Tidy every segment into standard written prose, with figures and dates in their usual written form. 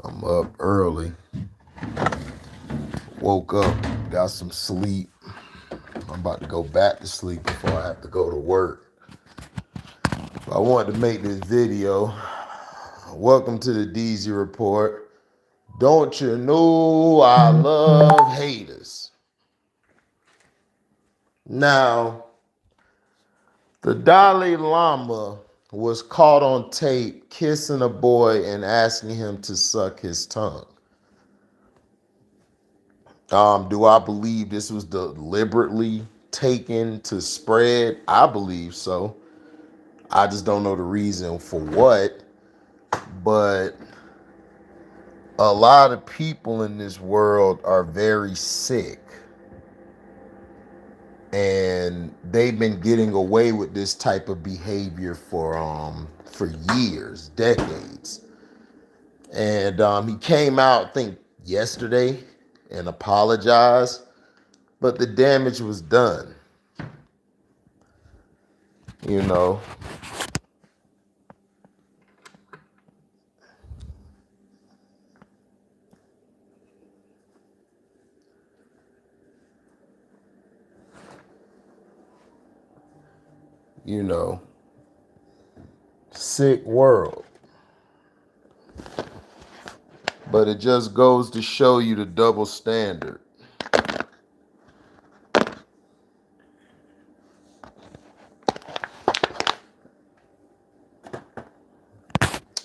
I'm up early. Woke up, got some sleep. I'm about to go back to sleep before I have to go to work. But I wanted to make this video. Welcome to the DZ Report. Don't you know I love haters? Now, the Dalai Lama was caught on tape kissing a boy and asking him to suck his tongue. Do I believe this was deliberately taken to spread? I believe so. I just don't know the reason for what. But a lot of people in this world are very sick. And they've been getting away with this type of behavior for years, decades. And he came out, I think, yesterday and apologized, but the damage was done. You know, you know, sick world. But it just goes to show you the double standard.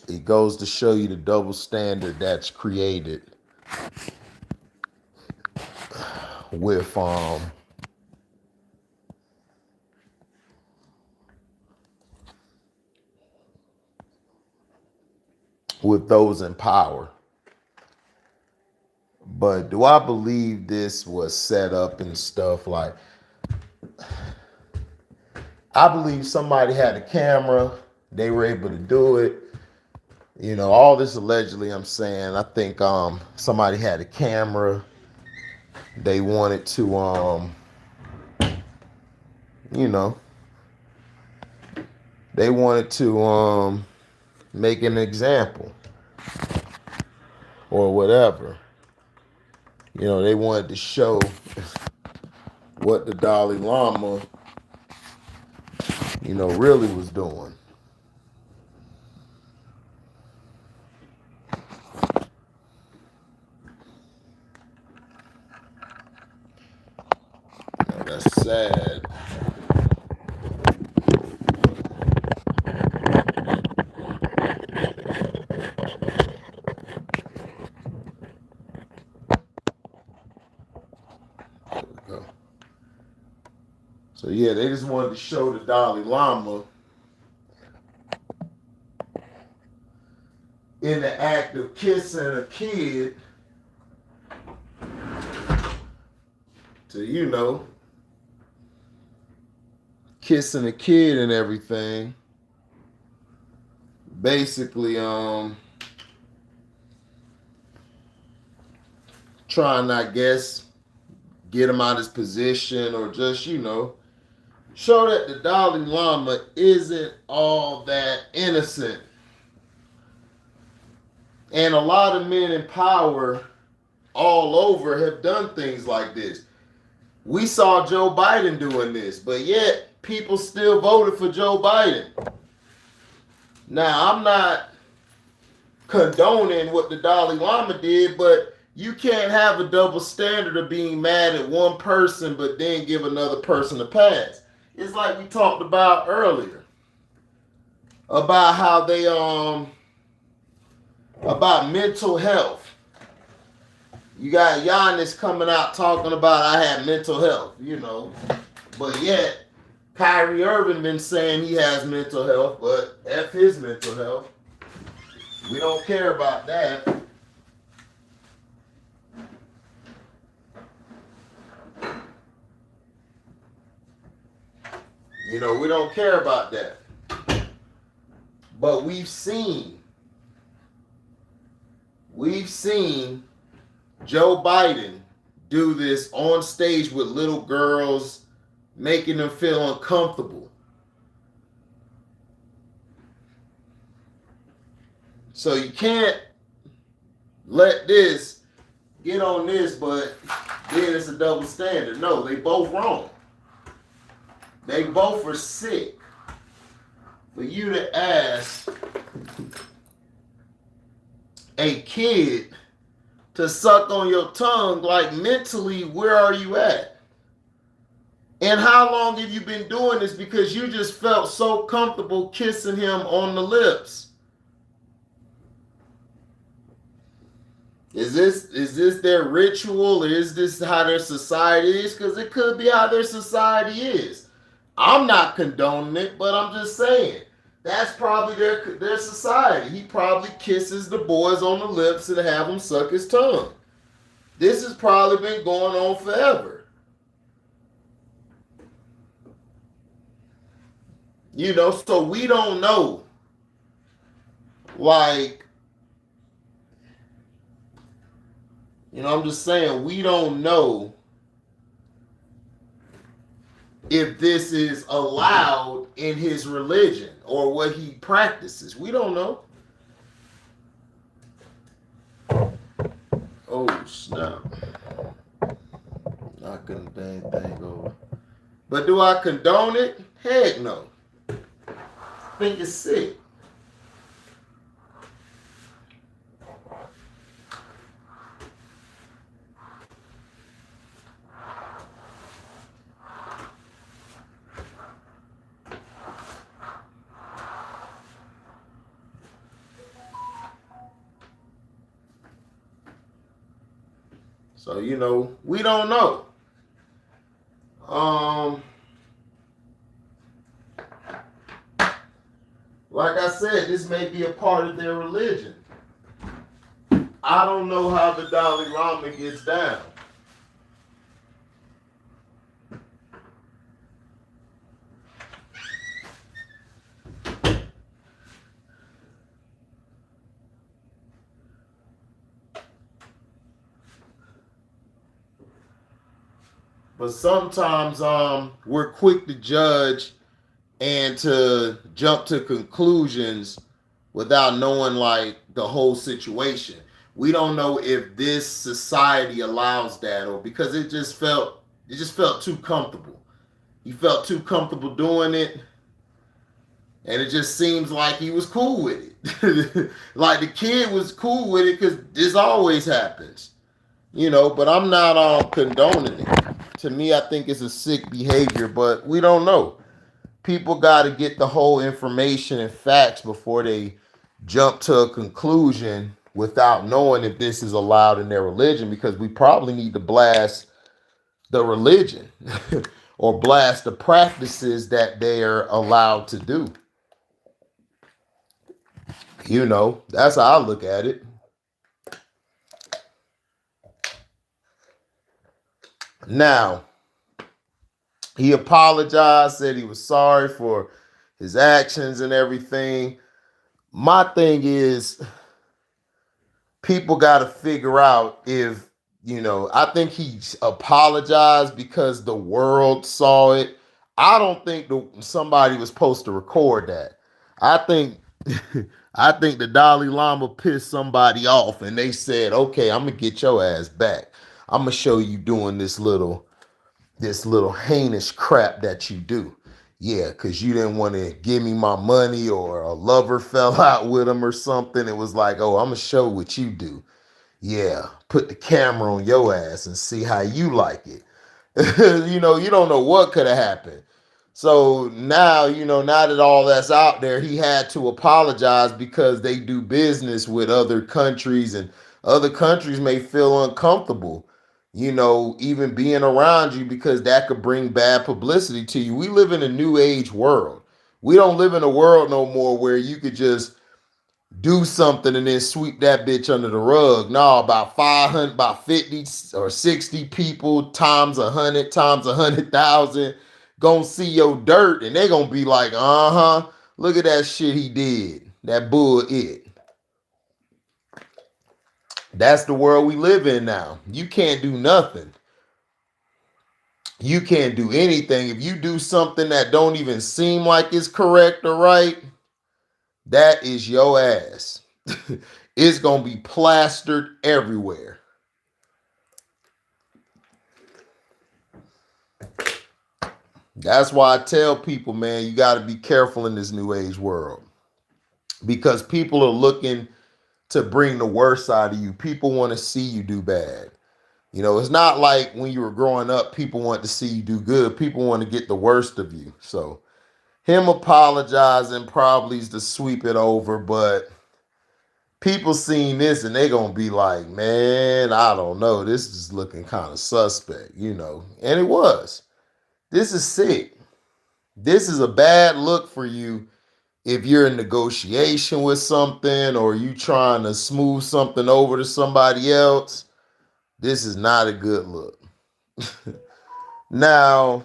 It goes to show you the double standard that's created with those in power. But do I believe this was set up and stuff? Like, I believe somebody had a camera, they were able to do it. You know, all this allegedly, I'm saying, I think somebody had a camera. They wanted to you know, they wanted to make an example or whatever. You know, they wanted to show what the Dalai Lama, you know, really was doing. You know, that's sad. So yeah, they just wanted to show the Dalai Lama in the act of kissing a kid to, you know, kissing a kid and everything. Basically, trying, I guess, get him out of his position or just, you know, show that the Dalai Lama isn't all that innocent. And a lot of men in power all over have done things like this. We saw Joe Biden doing this, but yet people still voted for Joe Biden. Now, I'm not condoning what the Dalai Lama did, but you can't have a double standard of being mad at one person but then give another person a pass. It's like we talked about earlier about how they about mental health. You got Giannis coming out talking about I had mental health, you know, but yet Kyrie Irving been saying he has mental health, but F his mental health. We don't care about that. You know, we don't care about that. But we've seen Joe Biden do this on stage with little girls, making them feel uncomfortable. So you can't let this get on this, but then it's a double standard. No, they both wrong. They both are sick. For you to ask a kid to suck on your tongue, like mentally, where are you at? And how long have you been doing this? Because you just felt so comfortable kissing him on the lips. Is this their ritual, or is this how their society is? Because it could be how their society is. I'm not condoning it, but I'm just saying that's probably their society. He probably kisses the boys on the lips and have them suck his tongue. This has probably been going on forever. You know, so we don't know. Like, you know, I'm just saying, we don't know if this is allowed in his religion or what he practices. We don't know. Oh, snap. Knocking the dang thing over. But do I condone it? Heck no. I think it's sick. So, you know, we don't know. Like I said, this may be a part of their religion. I don't know how the Dalai Lama gets down. But sometimes we're quick to judge and to jump to conclusions without knowing like the whole situation. We don't know if this society allows that, or because it just felt too comfortable. He felt too comfortable doing it, and it just seems like he was cool with it. Like the kid was cool with it because this always happens. You know, but I'm not condoning it. To me, I think it's a sick behavior, but we don't know. People got to get the whole information and facts before they jump to a conclusion without knowing if this is allowed in their religion, because we probably need to blast the religion or blast the practices that they're allowed to do. You know, that's how I look at it. Now, he apologized, said he was sorry for his actions and everything. My thing is, people got to figure out if, you know, I think he apologized because the world saw it. I don't think somebody was supposed to record that. I think I think the Dalai Lama pissed somebody off and they said, okay, I'm gonna get your ass back. I'm gonna show you doing this little heinous crap that you do. Yeah, because you didn't want to give me my money, or a lover fell out with him or something. It was like, oh, I'm gonna show what you do. Yeah, put the camera on your ass and see how you like it. You know, you don't know what could have happened. So now, you know, now that all that's out there, he had to apologize because they do business with other countries, and other countries may feel uncomfortable, you know, even being around you, because that could bring bad publicity to you. We live in a new age world. We don't live in a world no more where you could just do something and then sweep that bitch under the rug. No, about 500, about 50 or 60 people times 100 times 100,000 gonna see your dirt, and they gonna be like, look at that shit he did. That bull it. That's the world we live in now. You can't do nothing. You can't do anything. If you do something that don't even seem like it's correct or right, that is your ass. It's going to be plastered everywhere. That's why I tell people, man, you got to be careful in this new age world, because people are looking to bring the worst out of you. People want to see you do bad. You know, it's not like when you were growing up, people want to see you do good. People want to get the worst of you. So him apologizing probably is to sweep it over, but people seeing this and they're going to be like, man, I don't know. This is looking kind of suspect, you know. And it was. This is sick. This is a bad look for you if you're in negotiation with something or you trying to smooth something over to somebody else. This is not a good look. Now,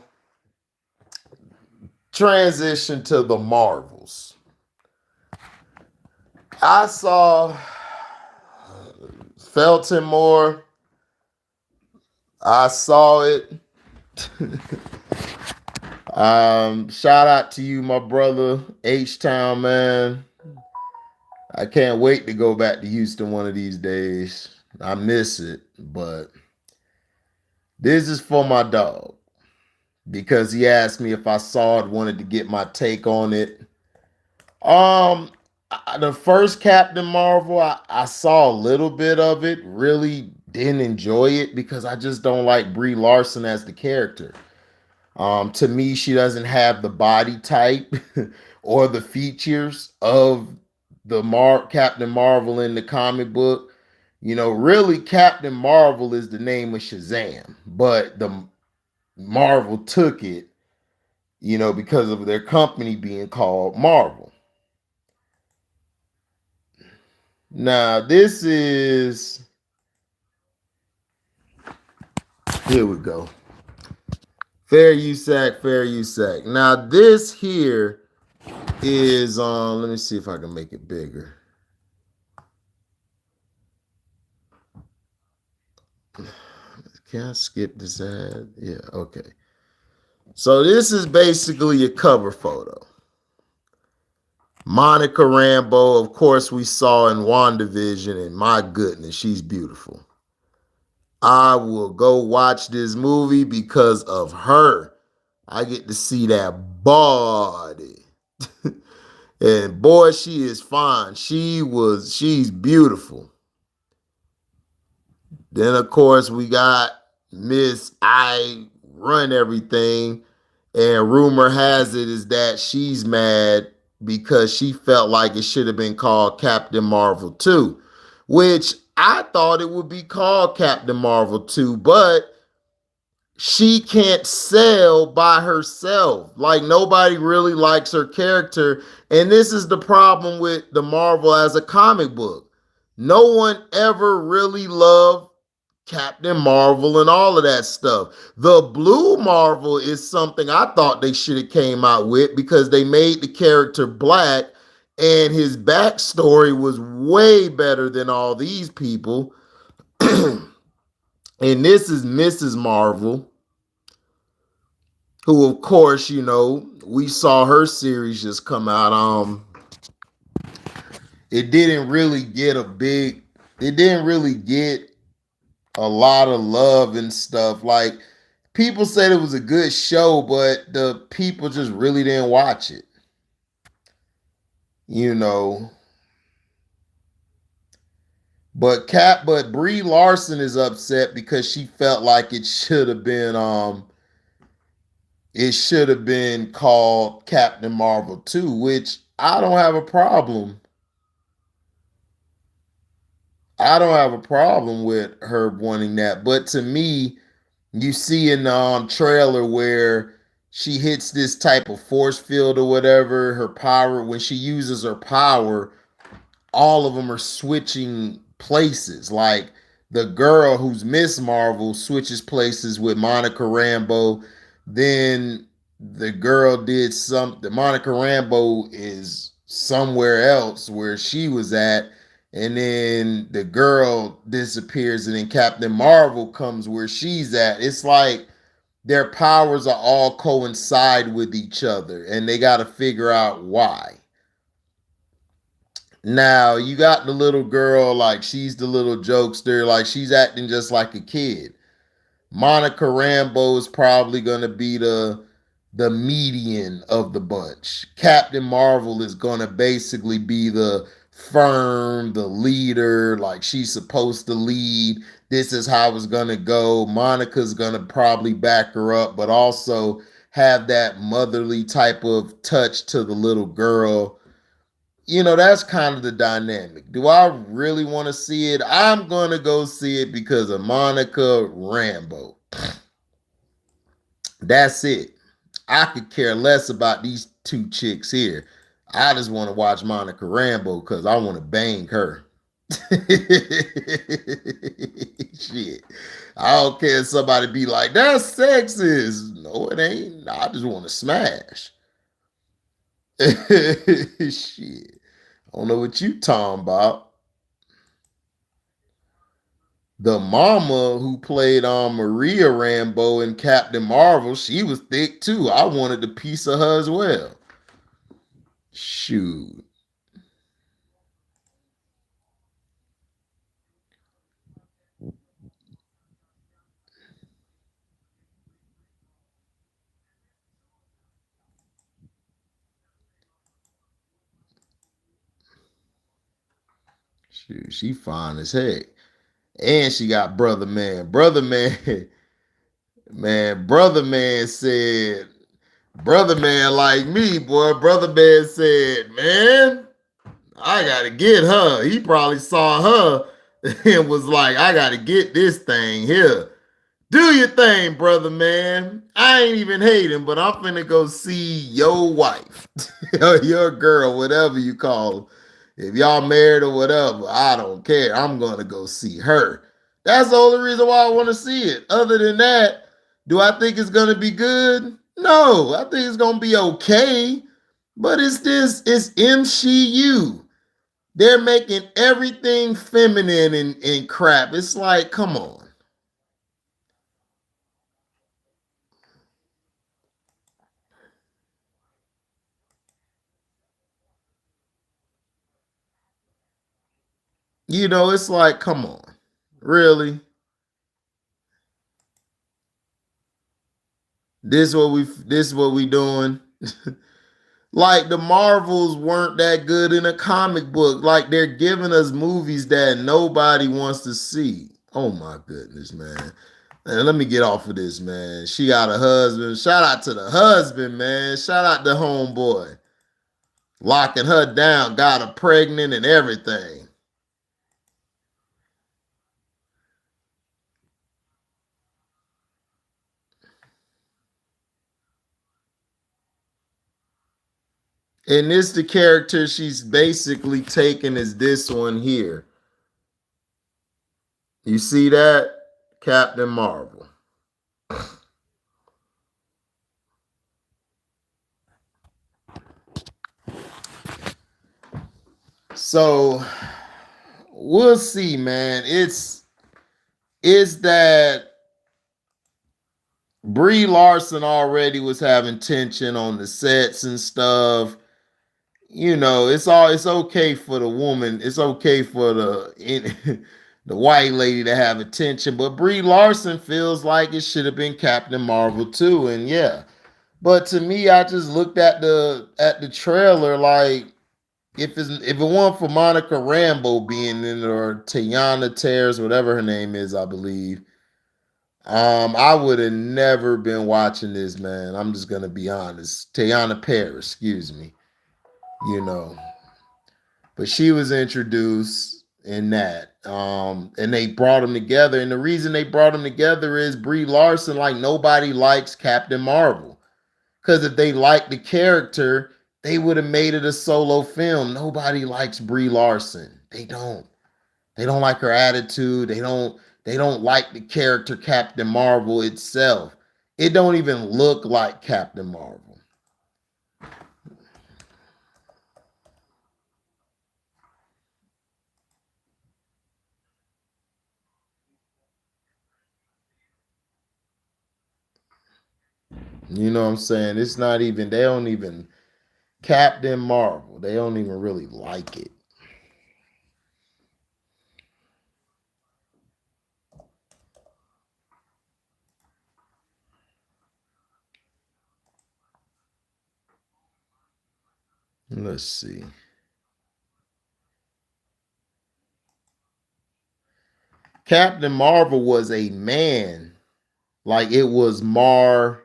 transition to the Marvels. I saw Felton Moore. I saw it. Shout out to you, my brother, H-Town, man. I can't wait to go back to Houston one of these days. I miss it, but this is for my dog, because he asked me if I saw it, wanted to get my take on it. The first Captain Marvel, I saw a little bit of it, really didn't enjoy it because I just don't like Brie Larson as the character. To me, she doesn't have the body type or the features of the Captain Marvel in the comic book. You know, really, Captain Marvel is the name of Shazam, but the Marvel took it, you know, because of their company being called Marvel. Now, this is, here we go. Fair use act, fair use act. Now, this here is, let me see if I can make it bigger. Can I skip this ad? Yeah, okay. So this is basically a cover photo. Monica Rambeau, of course, we saw in WandaVision, and my goodness, she's beautiful. I will go watch this movie because of her. I get to see that body. And boy, she is fine. She's beautiful. Then, of course, we got Miss I Run Everything. And rumor has it is that she's mad because she felt like it should have been called Captain Marvel 2, which I thought it would be called Captain Marvel 2, but she can't sell by herself. Like, nobody really likes her character. And this is the problem with the Marvel as a comic book. No one ever really loved Captain Marvel and all of that stuff. The Blue Marvel is something I thought they should have came out with, because they made the character black and his backstory was way better than all these people. And this is Mrs. Marvel, who, of course, you know, we saw her series just come out. It didn't really get a lot of love and stuff. Like, people said it was a good show, but the people just really didn't watch it. You know. But Brie Larson is upset because she felt like it should have been called Captain Marvel 2, which I don't have a problem. I don't have a problem with her wanting that. But to me, you see in the trailer where she hits this type of force field or whatever, her power, when she uses her power, all of them are switching places. Like, the girl who's Miss Marvel switches places with Monica Rambeau. Then the girl Monica Rambeau is somewhere else where she was at. And then the girl disappears, and then Captain Marvel comes where she's at. It's like their powers are all coincide with each other, and they got to figure out why. Now you got the little girl, like she's the little jokester, like she's acting just like a kid. Monica Rambeau is probably gonna be the median of the bunch. Captain Marvel is gonna basically be the firm, the leader, like she's supposed to lead. This is how it's gonna go. Monica's gonna probably back her up, but also have that motherly type of touch to the little girl. You know, that's kind of the dynamic. Do I really want to see it? I'm going to go see it because of Monica Rambeau. That's it. I could care less about these two chicks here. I just want to watch Monica Rambeau because I want to bang her. Shit. I don't care if somebody be like, that's sexist. No, it ain't. I just want to smash. Shit. I don't know what you talking about. The mama who played Maria Rambeau in Captain Marvel, she was thick too. I wanted a piece of her as well. Shoot. Shoot, she fine as heck. And she got Brother Man. Brother Man, man, Brother Man said, Brother Man like me, boy. Brother Man said, man, I gotta get her. He probably saw her and was like, I gotta get this thing here. Do your thing, brother man. I ain't even hating, but I'm finna go see your wife, your girl, whatever you call her. If y'all married or whatever, I don't care. I'm gonna go see her. That's the only reason why I want to see it. Other than that, do I think it's gonna be good? No, I think it's gonna be okay. But it's MCU. They're making everything feminine and crap. It's like, come on. You know, it's like, come on. Really? This what we doing? Like the Marvels weren't that good in a comic book. Like they're giving us movies that nobody wants to see. Oh my goodness, man. Man, let me get off of this, man. She got a husband. Shout out to the husband, man. Shout out to homeboy. Locking her down, got her pregnant and everything. And this the character she's basically taking is this one here. You see that? Captain Marvel. So we'll see, man. It's that Brie Larson already was having tension on the sets and stuff. You know, it's okay for the woman. It's okay for the white lady to have attention, but Brie Larson feels like it should have been Captain Marvel too. And yeah, but to me, I just looked at the trailer like if it weren't for Monica Rambeau being in it or Teyana Tears, whatever her name is, I believe, I would have never been watching this, man. I'm just gonna be honest. Teyana Paris, excuse me. You know, but she was introduced in that, and they brought them together. And the reason they brought them together is Brie Larson, like nobody likes Captain Marvel. Because if they liked the character, they would have made it a solo film. Nobody likes Brie Larson. They don't. They don't like her attitude. They don't like the character Captain Marvel itself. It don't even look like Captain Marvel. You know what I'm saying? It's not even, they don't even, Captain Marvel, they don't even really like it. Let's see. Captain Marvel was a man. Like it was Marvel.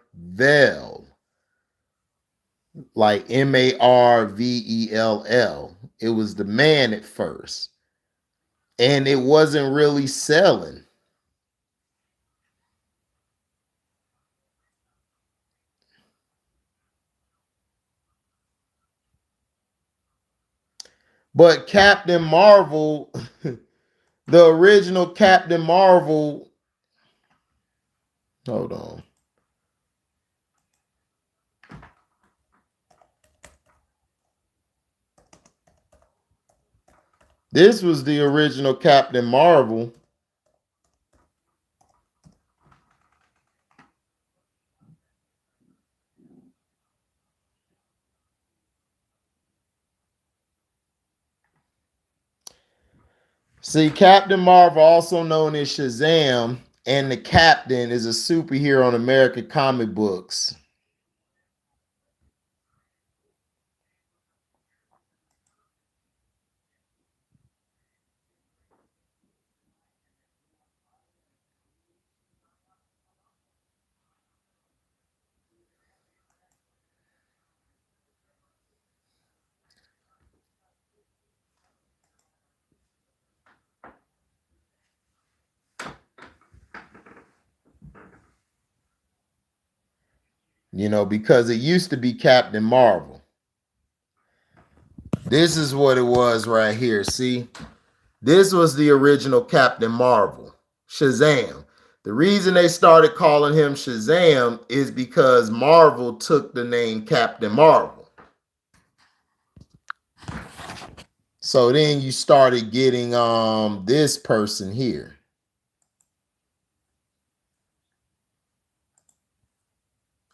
Like Marvell. It was the man at first. And it wasn't really selling. But Captain Marvel, the original Captain Marvel, hold on. This was the original Captain Marvel. See, Captain Marvel, also known as Shazam, and the Captain is a superhero in American comic books. You know, because it used to be Captain Marvel. This is what it was right here. See, this was the original Captain Marvel, Shazam. The reason they started calling him Shazam is because Marvel took the name Captain Marvel. So then you started getting this person here.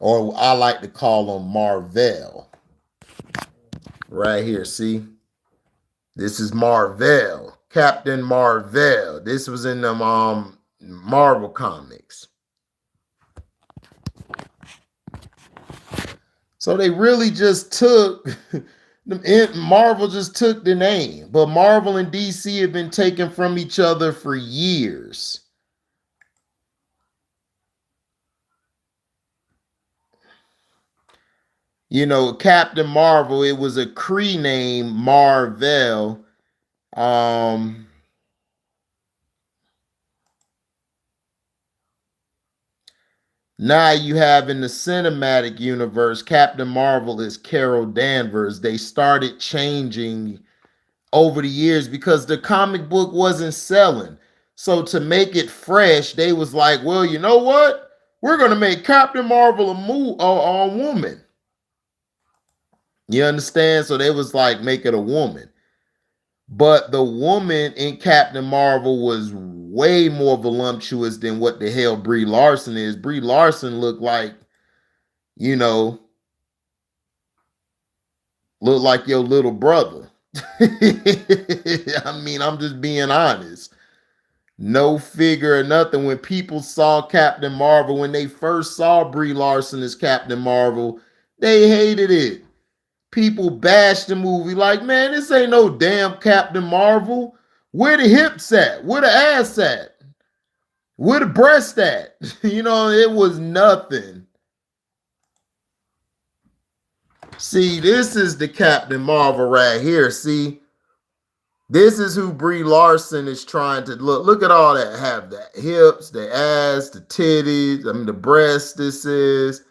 Or I like to call him Marvel. Right here, see? This is Marvel, Captain Marvel. This was in them Marvel comics. So they really just took Marvel just took the name, but Marvel and DC have been taken from each other for years. You know, Captain Marvel, it was a Cree name, Marvel. Now you have in the cinematic universe, Captain Marvel is Carol Danvers. They started changing over the years because the comic book wasn't selling. So to make it fresh, they was like, well, you know what? We're going to make Captain Marvel a woman. You understand? So they was like, make it a woman. But the woman in Captain Marvel was way more voluptuous than what the hell Brie Larson is. Brie Larson looked like, you know, look like your little brother. I mean, I'm just being honest. No figure or nothing. When people saw Captain Marvel, when they first saw Brie Larson as Captain Marvel, they hated it. People bashed the movie like, man, this ain't no damn Captain Marvel. Where the hips at? Where the ass at? Where the breast at? You know, it was nothing. See, this is the Captain Marvel right here. See, this is who Brie Larson is trying to look. Look at all that. Have the hips, the ass, the titties, I mean, the breasts. This is,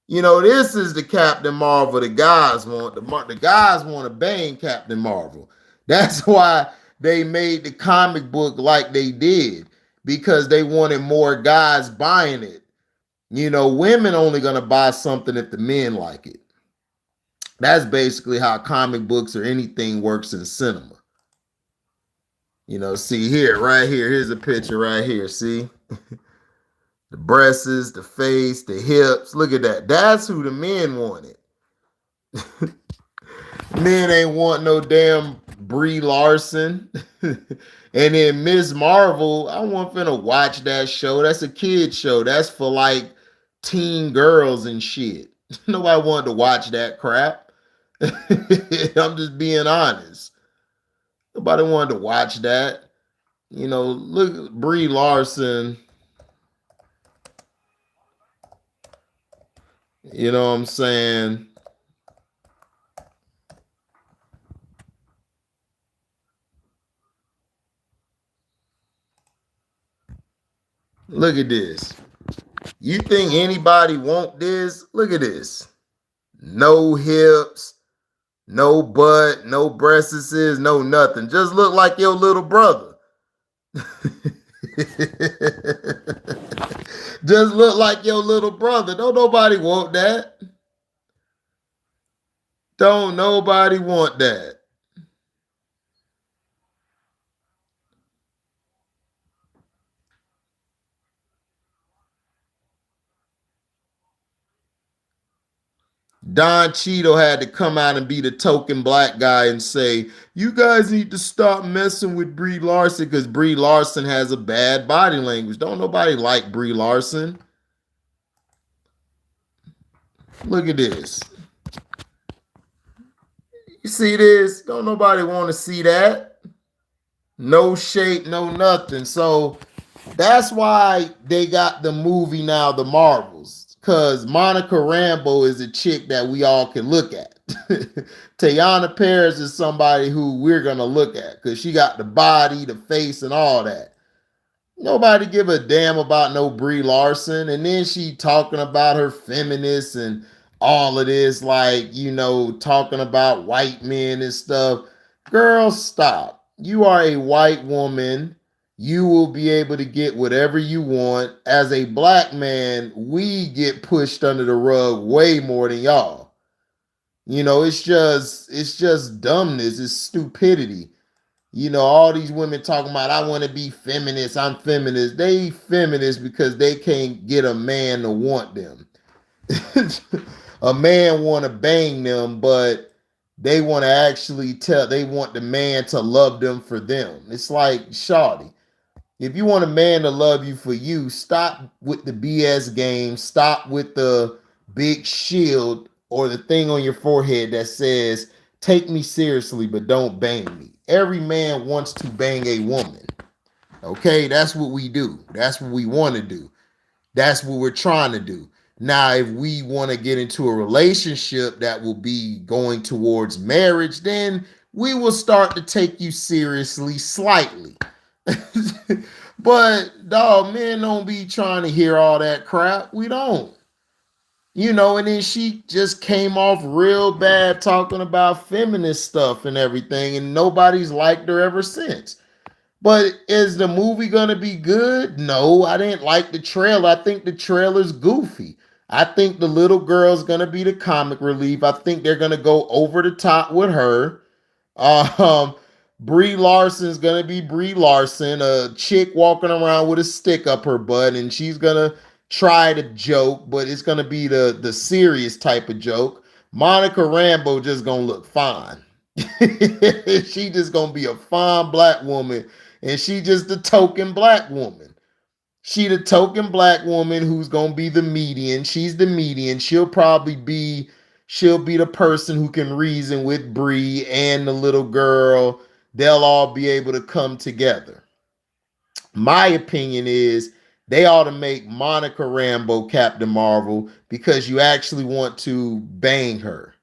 you know, this is the Captain Marvel the guys want. The guys want to bang Captain Marvel. That's why they made the comic book like they did, because they wanted more guys buying it. You know, women only going to buy something if the men like it. That's basically how comic books or anything works in cinema. You know, see here, right here. Here's a picture right here. See? The breasts, the face, the hips. Look at that. That's who the men wanted. Men ain't want no damn Brie Larson. And then Miss Marvel, I wasn't finna watch that show. That's a kid show. That's for like teen girls and shit. Nobody wanted to watch that crap. I'm just being honest. Nobody wanted to watch that. You know, look at Brie Larson. You know what I'm saying? Look at this. You think anybody want this? Look at this. No hips, no butt, no breasts, no nothing. Just look like your little brother. Just look like your little brother. Don't nobody want that. Don't nobody want that. Don Cheadle had to come out and be the token black guy and say, you guys need to stop messing with Brie Larson because Brie Larson has a bad body language. Don't nobody like Brie Larson. Look at this. You see this? Don't nobody want to see that. No shape, no nothing. So that's why they got the movie now, The Marvels. Because Monica Rambeau is a chick that we all can look at. Teyana Paris is somebody who we're going to look at because she got the body, the face, and all that. Nobody give a damn about no Brie Larson. And then she talking about her feminists and all of this, like, you know, talking about white men and stuff. Girl, stop. You are a white woman. You will be able to get whatever you want. As a black man, we get pushed under the rug way more than y'all. You know, it's just dumbness. It's stupidity. You know, all these women talking about, I want to be feminist. I'm feminist. They feminist because they can't get a man to want them. A man want to bang them, but they want to actually they want the man to love them for them. It's like, shawty, if you want a man to love you for you, stop with the BS game. Stop with the big shield or the thing on your forehead that says, take me seriously, but don't bang me. Every man wants to bang a woman. Okay, that's what we do. That's what we want to do. That's what we're trying to do. Now, if we want to get into a relationship that will be going towards marriage, then we will start to take you seriously slightly. But dog, men don't be trying to hear all that crap. We don't. You know, and then she just came off real bad talking about feminist stuff and everything, and nobody's liked her ever since. But is the movie gonna be good? No, I didn't like the trailer. I think the trailer's goofy. I think the little girl's gonna be the comic relief. I think they're gonna go over the top with her. Um, Brie Larson's gonna be Brie Larson, a chick walking around with a stick up her butt, and she's gonna try to joke, but it's gonna be the serious type of joke. Monica Rambeau just gonna look fine. She just gonna be a fine black woman, and she just the token black woman. She the token black woman who's gonna be the median. She's the median. She'll be the person who can reason with Bree and the little girl. They'll all be able to come together. My opinion is they ought to make Monica Rambeau Captain Marvel because you actually want to bang her.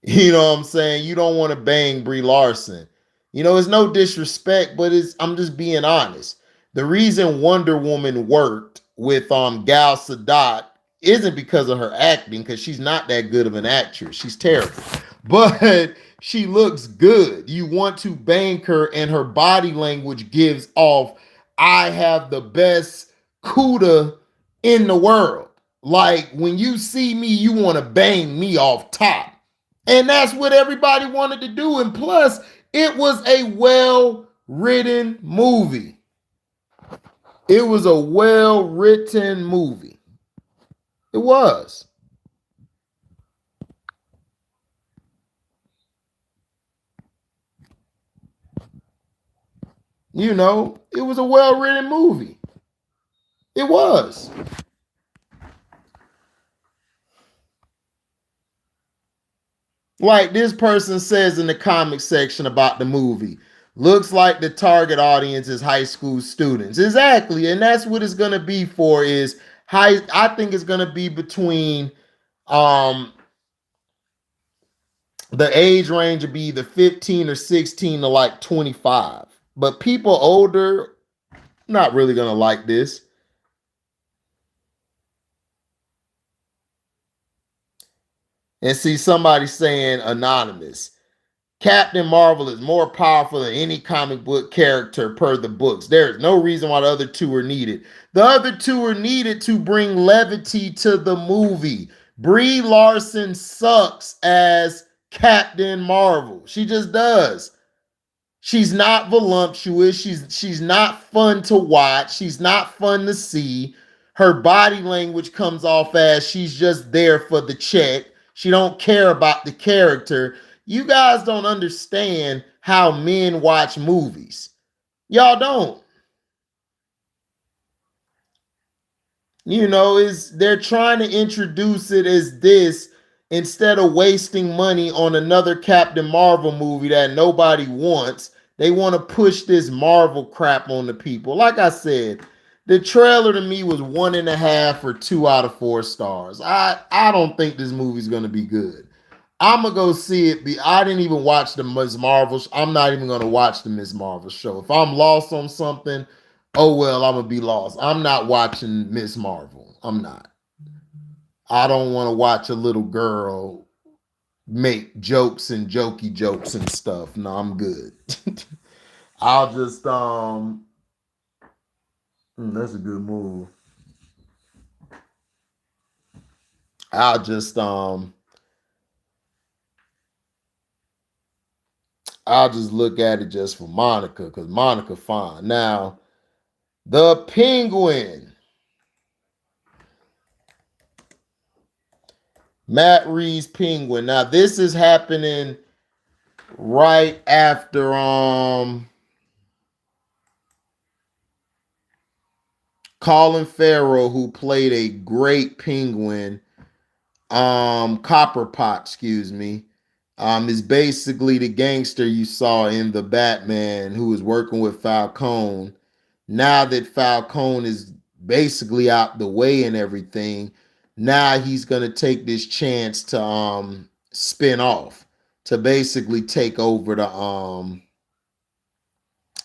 You know what I'm saying? You don't want to bang Brie Larson. You know, it's no disrespect, but I'm just being honest. The reason Wonder Woman worked with Gal Gadot isn't because of her acting, because she's not that good of an actress. She's terrible. But she looks good. You want to bang her, and her body language gives off, I have the best cuda in the world. Like, when you see me, you want to bang me off top. And that's what everybody wanted to do. And plus, it was a well-written movie. It was a well-written movie. It was. You know, it was a well-written movie. It was. Like this person says in the comment section about the movie, looks like the target audience is high school students. Exactly. And that's what it's going to be for is high. I think it's going to be between um the age range would be either 15 or 16 to like 25. But people older, not really going to like this. And see somebody saying anonymous. Captain Marvel is more powerful than any comic book character per the books. There is no reason why the other two are needed. The other two are needed to bring levity to the movie. Brie Larson sucks as Captain Marvel. She just does. She's not voluptuous. She's not fun to watch. She's not fun to see. Her body language comes off as she's just there for the check. She don't care about the character. You guys don't understand how men watch movies. Y'all don't. You know, they're trying to introduce it as this instead of wasting money on another Captain Marvel movie that nobody wants. They want to push this Marvel crap on the people. Like I said, the trailer to me was 1.5 or 2 out of 4 stars. I don't think this movie's gonna be good. I'm gonna go see it. I didn't even watch the Ms. Marvel. I'm not even gonna watch the Ms. Marvel show. If I'm lost on something, oh well, I'm gonna be lost. I'm not watching Ms. Marvel. I'm not. I don't want to watch a little girl make jokes and jokey jokes and stuff. No, I'm good. I'll just that's a good move. I'll just look at it just for Monica, because Monica fine. Now, the Penguin. Matt Reeves' Penguin. Now, this is happening right after Colin Farrell, who played a great Penguin, Copperpot, excuse me, is basically the gangster you saw in the Batman who was working with Falcone. Now that Falcone is basically out the way and everything, now he's gonna take this chance to spin off to basically take over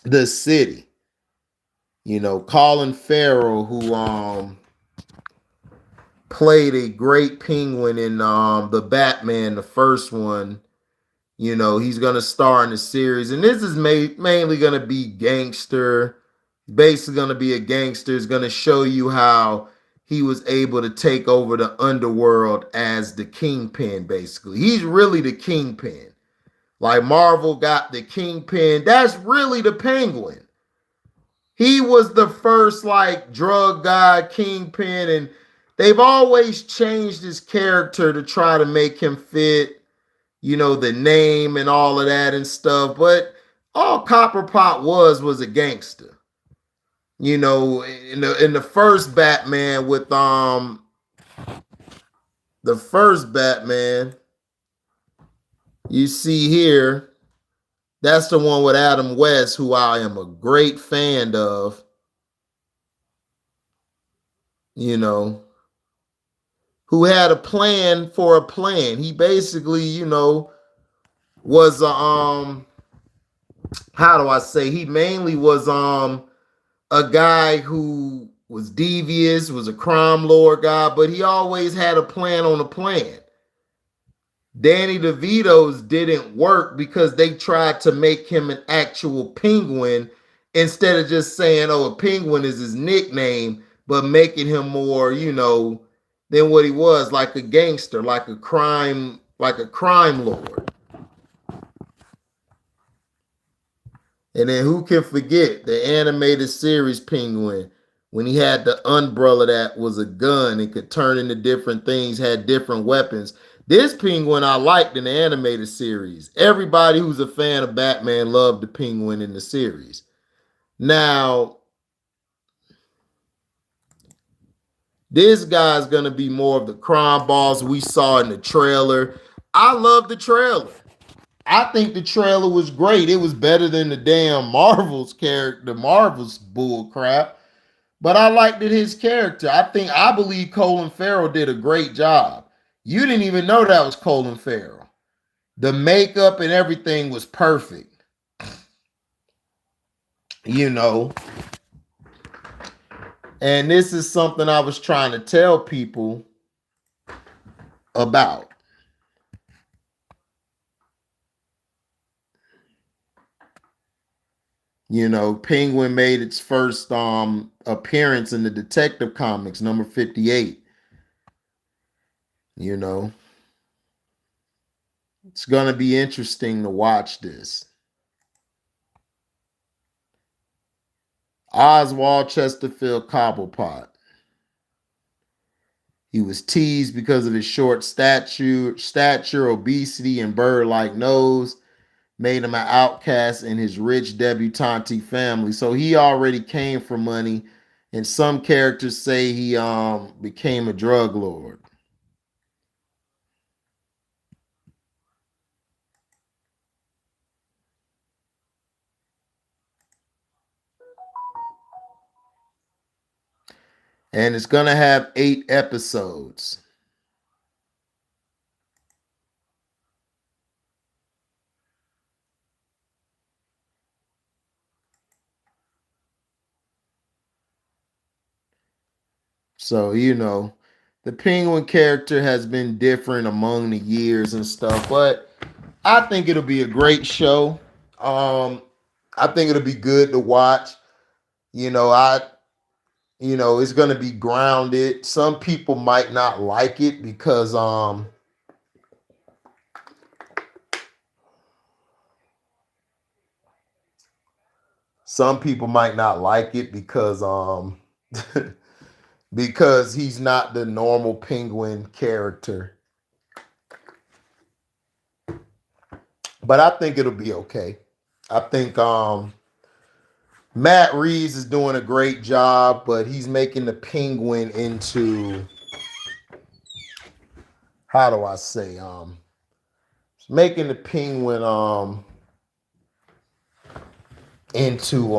the city. You know, Colin Farrell, who played a great Penguin in the Batman, the first one. You know, he's going to star in the series. And this is mainly going to be gangster. Basically going to be a gangster. It's going to show you how he was able to take over the underworld as the kingpin, basically. He's really the kingpin. Like Marvel got the kingpin. That's really the Penguin. He was the first like drug guy, kingpin, and they've always changed his character to try to make him fit, you know, the name and all of that and stuff. But all Copperpot was a gangster. You know, in the first Batman with the first Batman, you see here, that's the one with Adam West, who I am a great fan of. You know, who had a plan for a plan. He basically, you know, was how do I say? He mainly was a guy who was devious, was a crime lord guy, but he always had a plan on a plan. Danny DeVito's didn't work because they tried to make him an actual penguin instead of just saying, oh, a penguin is his nickname, but making him more, you know, than what he was, like a gangster, like a crime lord. And then who can forget the animated series Penguin when he had the umbrella that was a gun and could turn into different things, had different weapons. This Penguin I liked in the animated series. Everybody who's a fan of Batman loved the Penguin in the series. Now, this guy's going to be more of the crime boss we saw in the trailer. I love the trailer. I think the trailer was great. It was better than the damn Marvels character, the Marvels bull crap. But I liked his character. I believe Colin Farrell did a great job. You didn't even know that was Colin Farrell. The makeup and everything was perfect. You know. And this is something I was trying to tell people about. You know, Penguin made its first appearance in the Detective Comics, number 58. You know, it's going to be interesting to watch this. Oswald Chesterfield Cobblepot. He was teased because of his short stature, obesity, and bird-like nose. Made him an outcast in his rich debutante family. So he already came from money. And some characters say he became a drug lord. And it's going to have 8 episodes. So, you know, the Penguin character has been different among the years and stuff, but I think it'll be a great show. I think it'll be good to watch. You know, it's going to be grounded. Some people might not like it because some people might not like it because because he's not the normal Penguin character. But I think it'll be okay. I think Matt Reeves is doing a great job, but he's making the Penguin into, how do I say, making the Penguin into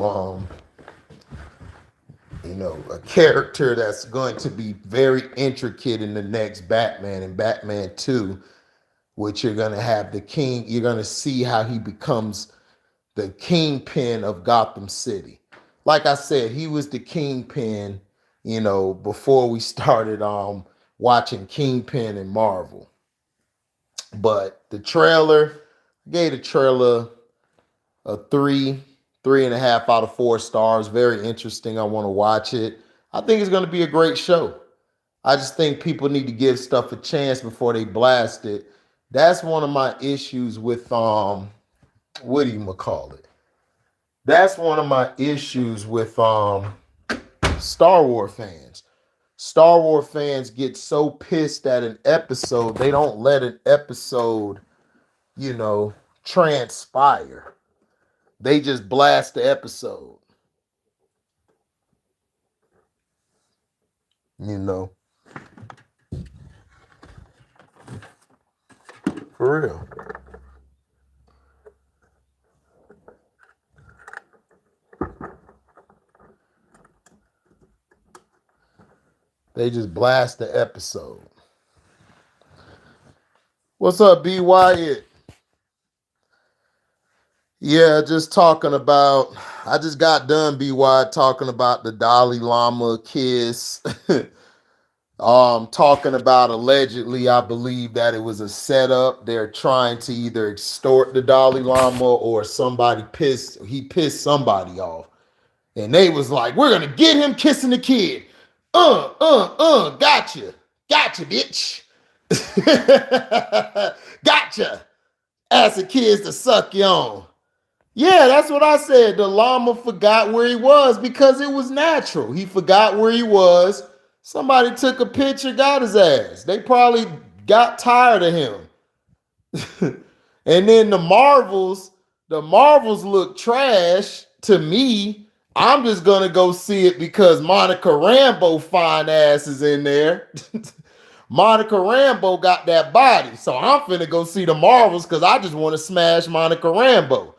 a character that's going to be very intricate in the next Batman and Batman 2, which you're going to have the king. You're going to see how he becomes the kingpin of Gotham City. Like I said, he was the kingpin, before we started watching Kingpin and Marvel. But the trailer, I gave the trailer a 3.5 out of 4 stars. Very interesting. I want to watch it. I think it's going to be a great show. I just think people need to give stuff a chance before they blast it. That's one of my issues with what do you call it? That's one of my issues with Star Wars fans. Star Wars fans get so pissed at an episode, they don't let an episode, transpire. They just blast the episode. For real. They just blast the episode. What's up, B. Wyatt? Yeah, just talking about, I just got done, B. Wyatt, talking about the Dalai Lama kiss. Talking about allegedly, I believe that it was a setup. They're trying to either extort the Dalai Lama or he pissed somebody off. And they was like, we're going to get him kissing the kid. Gotcha. Gotcha, bitch. Gotcha. Ask the kids to suck you on. Yeah, that's what I said. The llama forgot where he was because it was natural. He forgot where he was. Somebody took a picture, got his ass. They probably got tired of him. And then the Marvels look trash to me. I'm just going to go see it because Monica Rambeau fine ass is in there. Monica Rambeau got that body. So I'm finna go see the Marvels because I just want to smash Monica Rambeau.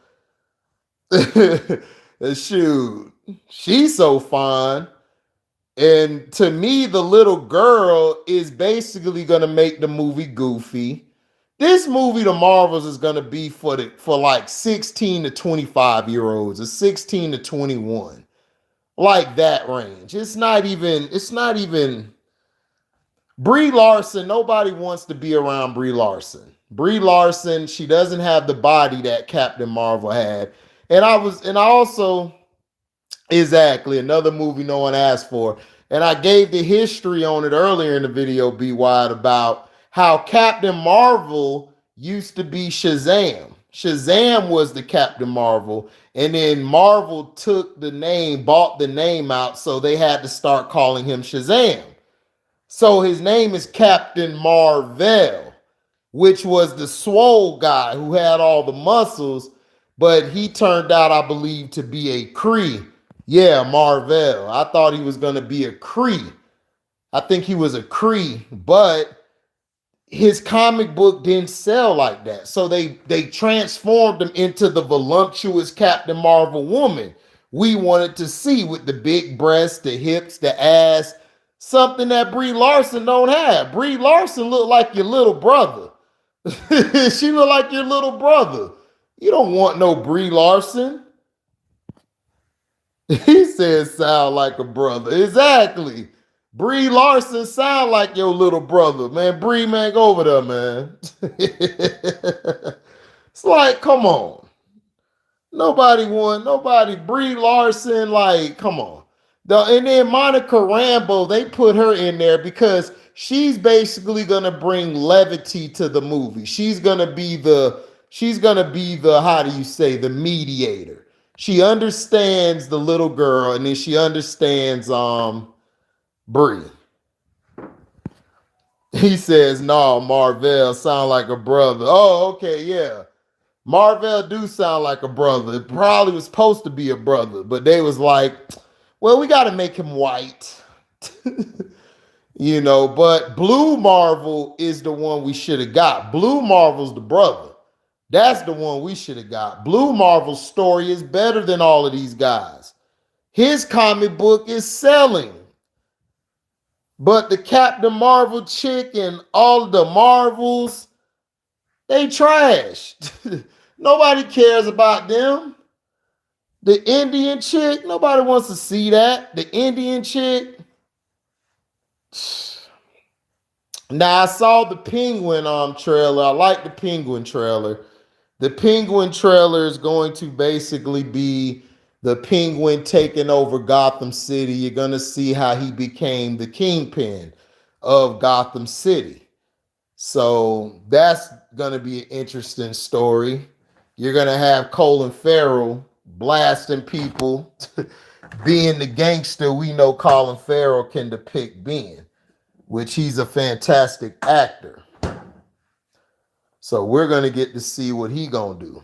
Shoot, she's so fine. And to me, the little girl is basically gonna make the movie goofy. This movie, The Marvels, is gonna be for like 16 to 25-year-olds, or 16 to 21, like that range. It's not even. Brie Larson. Nobody wants to be around Brie Larson. Brie Larson, she doesn't have the body that Captain Marvel had, and I also. Exactly. Another movie no one asked for. And I gave the history on it earlier in the video, Be Wide, about how Captain Marvel used to be Shazam. Shazam was the Captain Marvel. And then Marvel took the name, bought the name out, so they had to start calling him Shazam. So his name is Captain Marvel, which was the swole guy who had all the muscles, but he turned out, I believe, to be a Kree. Yeah, Marvel. I thought he was going to be a Kree. I think he was a Kree, but his comic book didn't sell like that. So they transformed him into the voluptuous Captain Marvel woman we wanted to see, with the big breasts, the hips, the ass, something that Brie Larson don't have. Brie Larson looked like your little brother. She looked like your little brother. You don't want no Brie Larson. He says sound like a brother. Exactly. Brie Larson sound like your little brother. Man, Brie, man, go over there, man. It's like, come on. Nobody, Brie Larson, like, come on. And then Monica Rambeau, they put her in there because she's basically gonna bring levity to the movie. She's gonna be the, how do you say, the mediator. She understands the little girl, and then she understands Brie. He says, no, Marvel sound like a brother. Oh, okay, yeah. Marvel do sound like a brother. It probably was supposed to be a brother, but they was like, well, we got to make him white. But Blue Marvel is the one we should have got. Blue Marvel's the brother. That's the one we should have got. Blue Marvel's story is better than all of these guys. His comic book is selling. But the Captain Marvel chick and all of the Marvels, they trash. Nobody cares about them. The Indian chick, nobody wants to see that. The Indian chick. Now, I saw the Penguin trailer. I like the Penguin trailer. The Penguin trailer is going to basically be the Penguin taking over Gotham City. You're going to see how he became the kingpin of Gotham City. So that's going to be an interesting story. You're going to have Colin Farrell blasting people, being the gangster we know Colin Farrell can depict being, which he's a fantastic actor. So we're going to get to see what he going to do.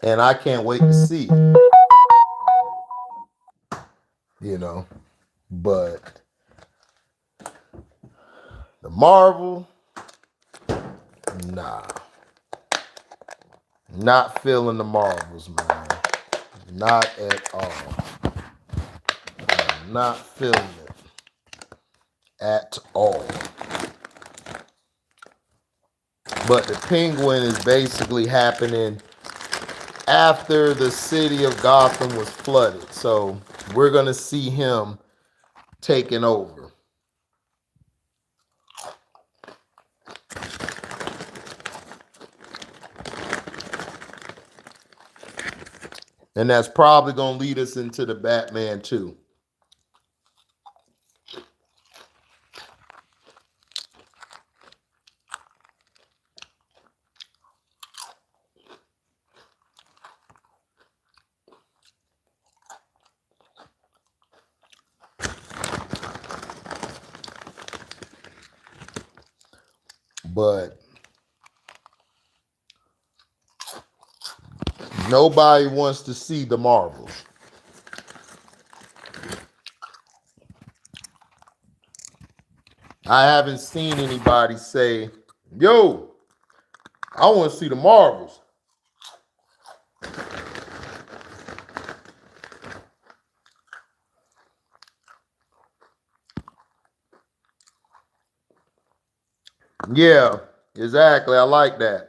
And I can't wait to see. But the Marvel, nah. Not feeling the Marvels, man. Not at all. I'm not feeling it at all. But the Penguin is basically happening after the city of Gotham was flooded. So we're going to see him taking over. And that's probably going to lead us into the Batman 2. But nobody wants to see the Marvels. I haven't seen anybody say, yo, I want to see the Marvels. Yeah, exactly. I like that.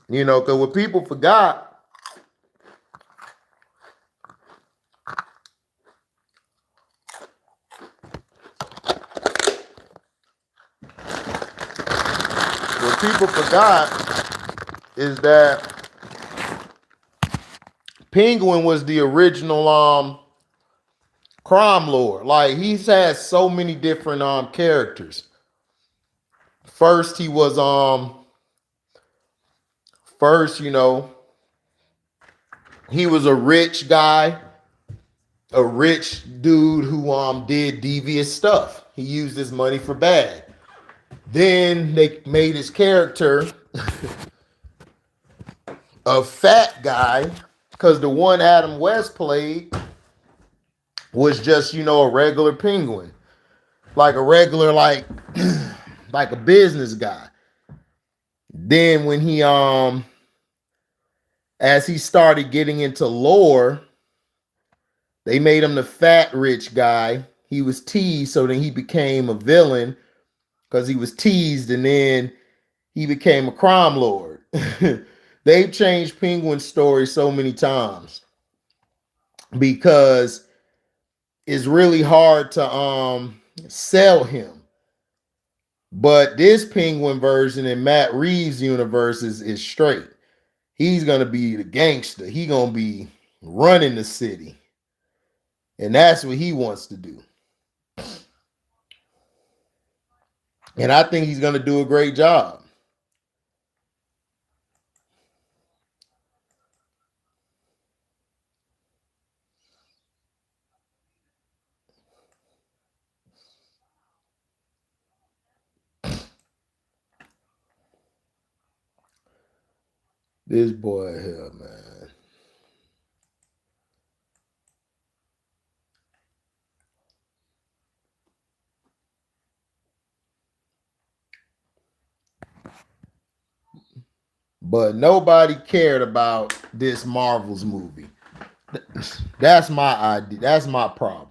You know, because what people forgot, what people forgot is that Penguin was the original crime lord. Like he's had so many different characters. First he was first, you know, he was a rich guy, a rich dude who did devious stuff. He used his money for bad. Then they made his character a fat guy because the one Adam West played was just, you know, a regular penguin. Like a regular, like like a business guy. Then when he as he started getting into lore, they made him the fat rich guy. He was teased, so then he became a villain because he was teased, and then he became a crime lord. They've changed Penguin's story so many times because it's really hard to sell him. But this Penguin version in Matt Reeves' universe is straight. He's gonna be the gangster. He gonna be running the city, and that's what he wants to do. And I think he's gonna do a great job. This boy here, man. But nobody cared about this Marvels movie. That's my idea. That's my problem.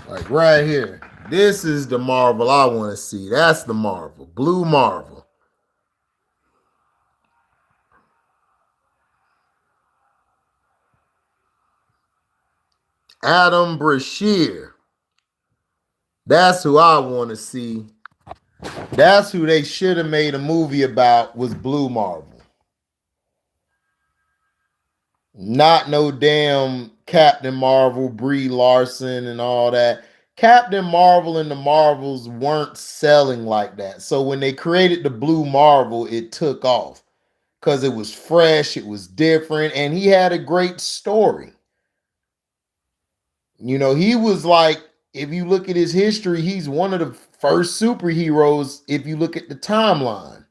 Like right here. This is the Marvel I want to see. That's the Marvel. Blue Marvel. Adam Brashear. That's who I want to see. That's who they should have made a movie about was Blue Marvel. Not no damn Captain Marvel, Brie Larson, and all that. Captain Marvel and the Marvels weren't selling like that. So when they created the Blue Marvel, it took off because it was fresh, it was different, and he had a great story. You know, he was like, if you look at his history, he's one of the first superheroes if you look at the timeline.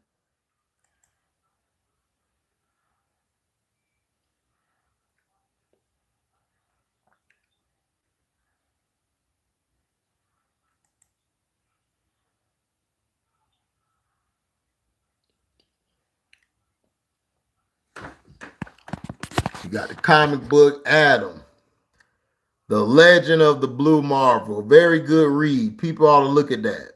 You got the comic book Adam, The Legend of the Blue Marvel. Very good read. People ought to look at that.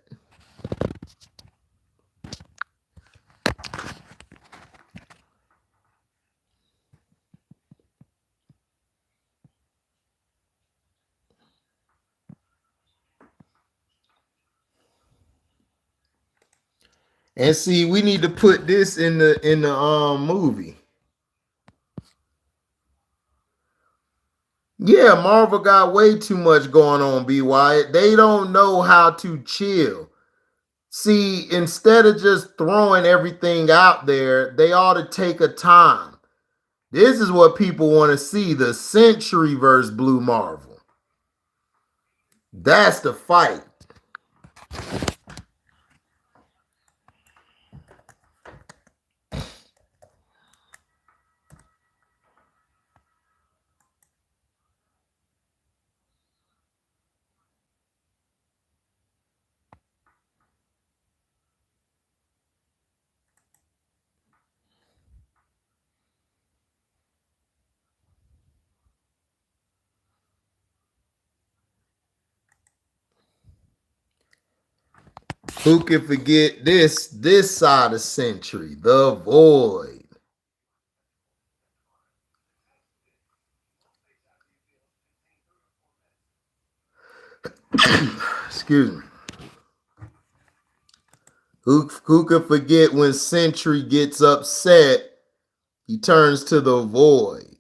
And see, we need to put this in the movie. Yeah, Marvel got way too much going on, B. Wyatt. They don't know how to chill. See, instead of just throwing everything out there, they ought to take a time. This is what people want to see, the Century versus Blue Marvel. That's the fight. Who can forget this side of Century, the Void. Excuse me. Who could forget when Century gets upset, he turns to the Void.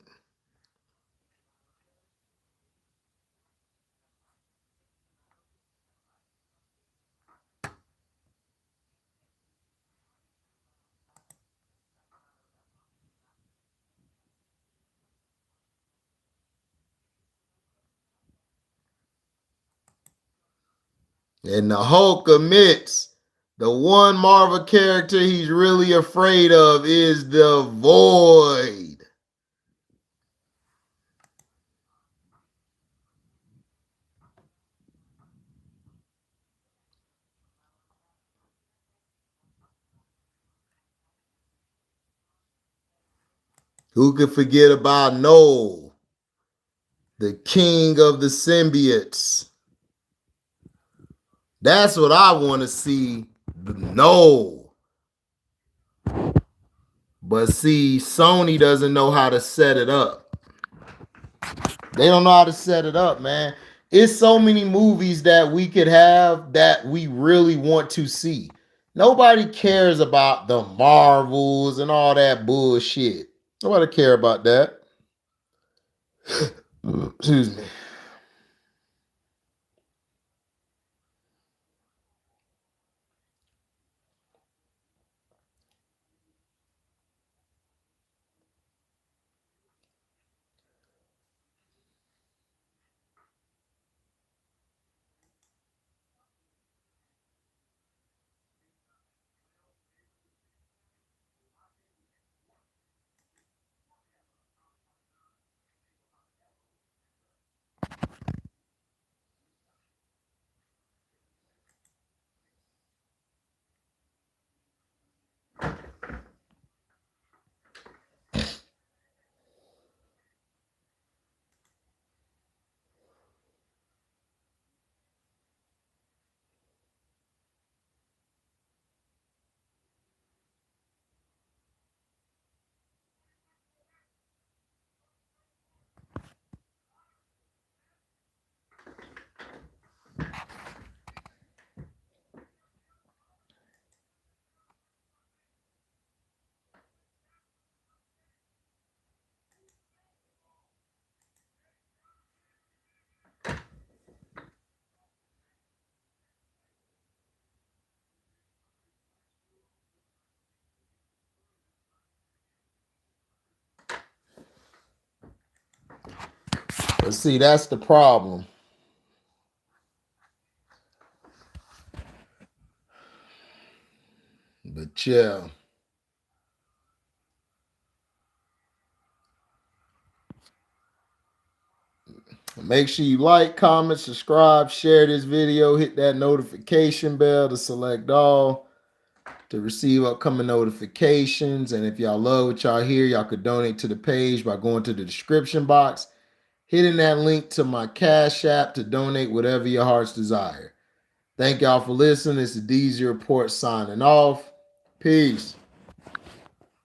And the Hulk admits the one Marvel character he's really afraid of is the Void. Who could forget about Noel, the king of the symbiotes? That's what I want to see, Noel. But see, Sony doesn't know how to set it up. They don't know how to set it up, man. It's so many movies that we could have that we really want to see. Nobody cares about the Marvels and all that bullshit. Nobody care about that. Excuse me. But see, that's the problem. But yeah. Make sure you like, comment, subscribe, share this video, hit that notification bell to select all to receive upcoming notifications. And if y'all love what y'all hear, y'all could donate to the page by going to the description box, hitting that link to my Cash App to donate whatever your heart's desire. Thank y'all for listening. This is DZ Report signing off. Peace.